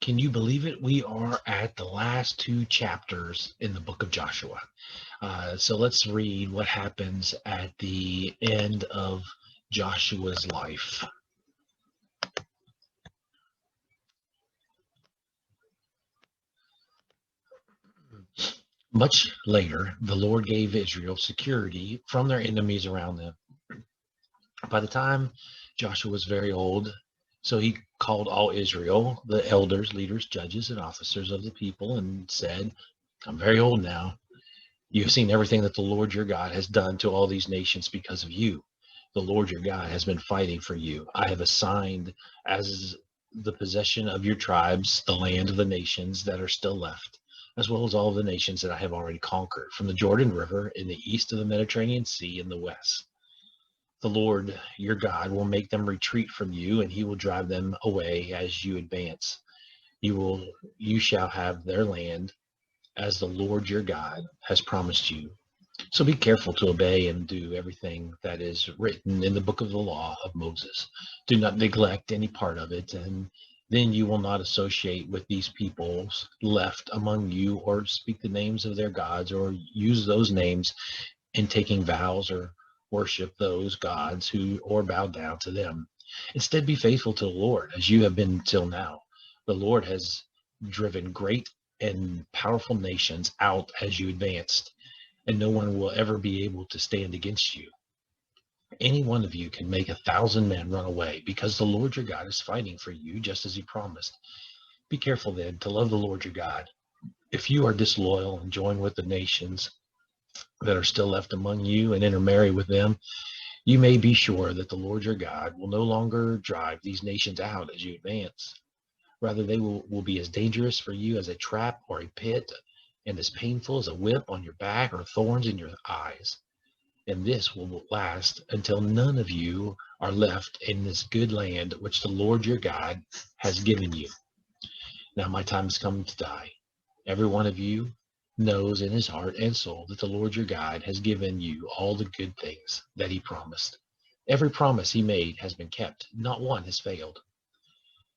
Can you believe it? We are at the last two chapters in the book of Joshua. So let's read what happens at the end of Joshua's life. Much later, the Lord gave Israel security from their enemies around them. By the time Joshua was very old, so he called all Israel, the elders, leaders, judges, and officers of the people, and said, I'm very old now. You have seen everything that the Lord your God has done to all these nations because of you. The Lord your God has been fighting for you. I have assigned as the possession of your tribes the land of the nations that are still left, as well as all of the nations that I have already conquered, from the Jordan River in the east to the Mediterranean Sea in the west. The Lord your God will make them retreat from you, and he will drive them away as you advance. You shall have their land as the Lord your God has promised you. So be careful to obey and do everything that is written in the book of the law of Moses. Do not neglect any part of it, and then you will not associate with these peoples left among you, or speak the names of their gods, or use those names in taking vows, or worship those gods who or bow down to them. Instead, be faithful to the Lord as you have been till now. The Lord has driven great and powerful nations out as you advanced, and no one will ever be able to stand against you. Any one of you can make 1,000 men run away, because the Lord your God is fighting for you, just as he promised. Be careful then to love the Lord your God. If you are disloyal and join with the nations that are still left among you and intermarry with them, you may be sure that the Lord your God will no longer drive these nations out as you advance. Rather, they will be as dangerous for you as a trap or a pit, and as painful as a whip on your back or thorns in your eyes. And this will last until none of you are left in this good land which the Lord your God has given you. Now my time has come to die. Every one of you knows in his heart and soul that the Lord your God has given you all the good things that he promised. Every promise he made has been kept. Not one has failed.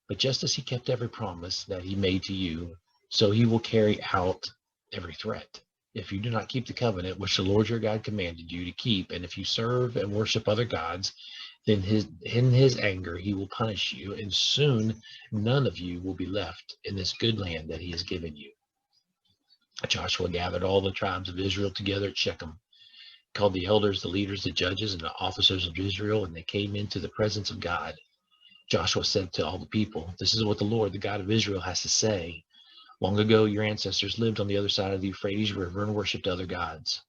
But just as he kept every promise that he made to you, so he will carry out every threat. If you do not keep the covenant which the Lord your God commanded you to keep, and if you serve and worship other gods, then in his anger he will punish you, and soon none of you will be left in this good land that he has given you. Joshua gathered all the tribes of Israel together at Shechem, called the elders, the leaders, the judges, and the officers of Israel, and they came into the presence of God. Joshua said to all the people, this is what the Lord, the God of Israel, has to say. Long ago, your ancestors lived on the other side of the Euphrates River and worshipped other gods.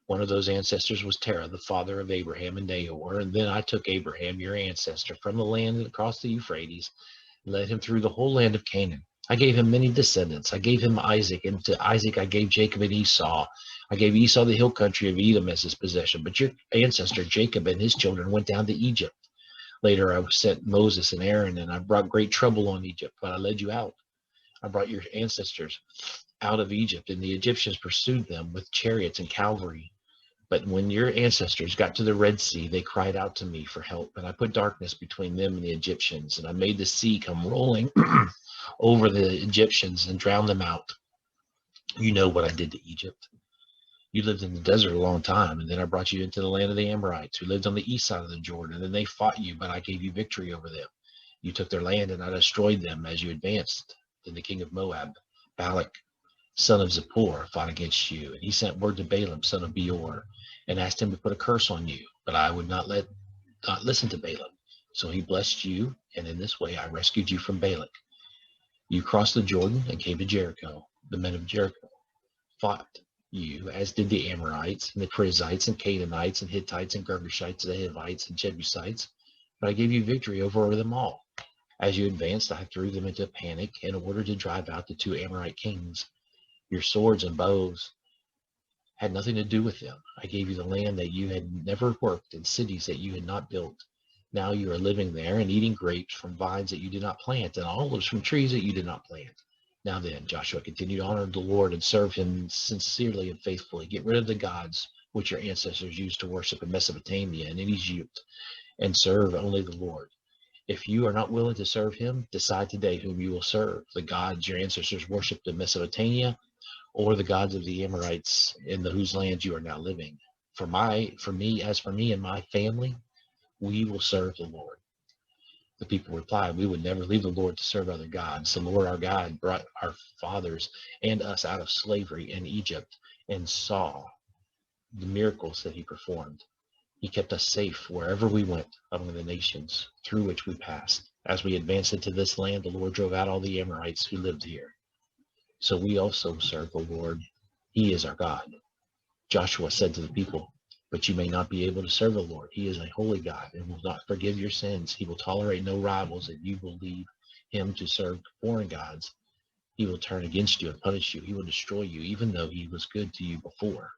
One of those ancestors was Terah, the father of Abraham and Nahor. And then I took Abraham, your ancestor, from the land across the Euphrates, and led him through the whole land of Canaan. I gave him many descendants. I gave him Isaac, and to Isaac I gave Jacob and Esau. I gave Esau the hill country of Edom as his possession. But your ancestor Jacob and his children went down to Egypt. Later I sent Moses and Aaron, and I brought great trouble on Egypt, but I led you out. I brought your ancestors out of Egypt, and the Egyptians pursued them with chariots and cavalry. But when your ancestors got to the Red Sea, they cried out to me for help, and I put darkness between them and the Egyptians, and I made the sea come rolling over the Egyptians and drowned them out. You know what I did to Egypt. You lived in the desert a long time, and then I brought you into the land of the Amorites, who lived on the east side of the Jordan, and then they fought you, but I gave you victory over them. You took their land, and I destroyed them as you advanced. Then the king of Moab, Balak, son of Zippor, fought against you, and he sent word to Balaam, son of Beor, and asked him to put a curse on you, but I would not listen to Balaam. So he blessed you, and in this way I rescued you from Balak. You crossed the Jordan and came to Jericho. The men of Jericho fought you, as did the Amorites, and the Perizzites, and Canaanites, and Hittites, and Girgashites, and the Hivites, and Jebusites, but I gave you victory over them all. As you advanced, I threw them into a panic in order to drive out the two Amorite kings. Your swords and bows had nothing to do with them. I gave you the land that you had never worked, and cities that you had not built. Now you are living there and eating grapes from vines that you did not plant, and olives from trees that you did not plant. Now then, Joshua continued to honor the Lord and serve him sincerely and faithfully. Get rid of the gods which your ancestors used to worship in Mesopotamia and in Egypt, and serve only the Lord. If you are not willing to serve him, decide today whom you will serve, the gods your ancestors worshipped in Mesopotamia, or the gods of the Amorites in whose lands you are now living. For me and my family, we will serve the Lord. The people replied, we would never leave the Lord to serve other gods. The Lord our God brought our fathers and us out of slavery in Egypt and saw the miracles that he performed. He kept us safe wherever we went among the nations through which we passed. As we advanced into this land, the Lord drove out all the Amorites who lived here. So we also serve the Lord. He is our God. Joshua said to the people, but you may not be able to serve the Lord. He is a holy God and will not forgive your sins. He will tolerate no rivals, and you will leave him to serve foreign gods. He will turn against you and punish you. He will destroy you, even though he was good to you before.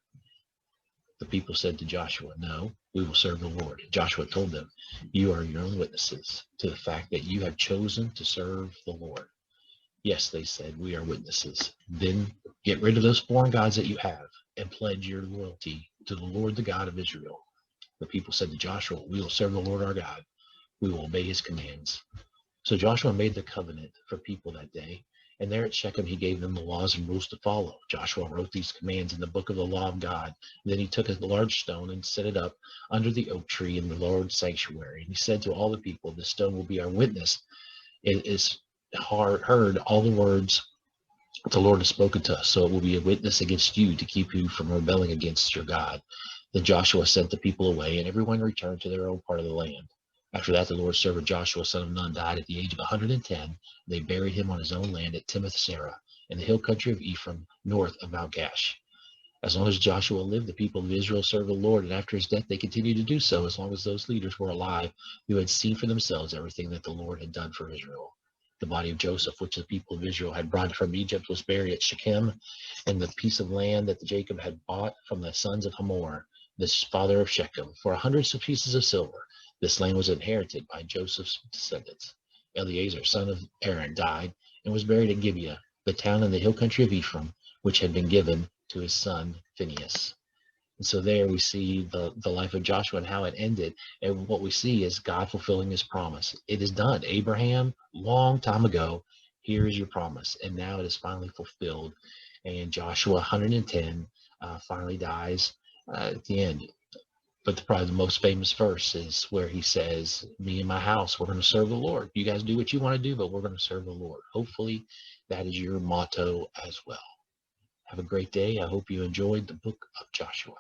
The people said to Joshua, no, we will serve the Lord. Joshua told them, you are your own witnesses to the fact that you have chosen to serve the Lord. Yes, they said, we are witnesses. Then get rid of those foreign gods that you have and pledge your loyalty to the Lord, the God of Israel. The people said to Joshua, we will serve the Lord our God. We will obey his commands. So Joshua made the covenant for people that day, and there at Shechem he gave them the laws and rules to follow. Joshua wrote these commands in the book of the law of God. Then he took a large stone and set it up under the oak tree in the Lord's sanctuary. And he said to all the people, this stone will be our witness. It is heard all the words the Lord has spoken to us, so it will be a witness against you to keep you from rebelling against your God. Then Joshua sent the people away, and everyone returned to their own part of the land. After that, the Lord's servant Joshua, son of Nun, died at the age of 110. They buried him on his own land at Timnath-Serah, in the hill country of Ephraim, north of Mount Gash. As long as Joshua lived, the people of Israel served the Lord, and after his death, they continued to do so as long as those leaders were alive who had seen for themselves everything that the Lord had done for Israel. The body of Joseph, which the people of Israel had brought from Egypt, was buried at Shechem, and the piece of land that Jacob had bought from the sons of Hamor, the father of Shechem, for 100 pieces of silver. This land was inherited by Joseph's descendants. Eleazar, son of Aaron, died and was buried in Gibeah, the town in the hill country of Ephraim, which had been given to his son Phinehas. And so there we see the life of Joshua and how it ended. And what we see is God fulfilling his promise. It is done. Abraham, long time ago, here is your promise. And now it is finally fulfilled. And Joshua 110 finally dies at the end. But probably the most famous verse is where he says, me and my house, we're going to serve the Lord. You guys do what you want to do, but we're going to serve the Lord. Hopefully that is your motto as well. Have a great day. I hope you enjoyed the book of Joshua.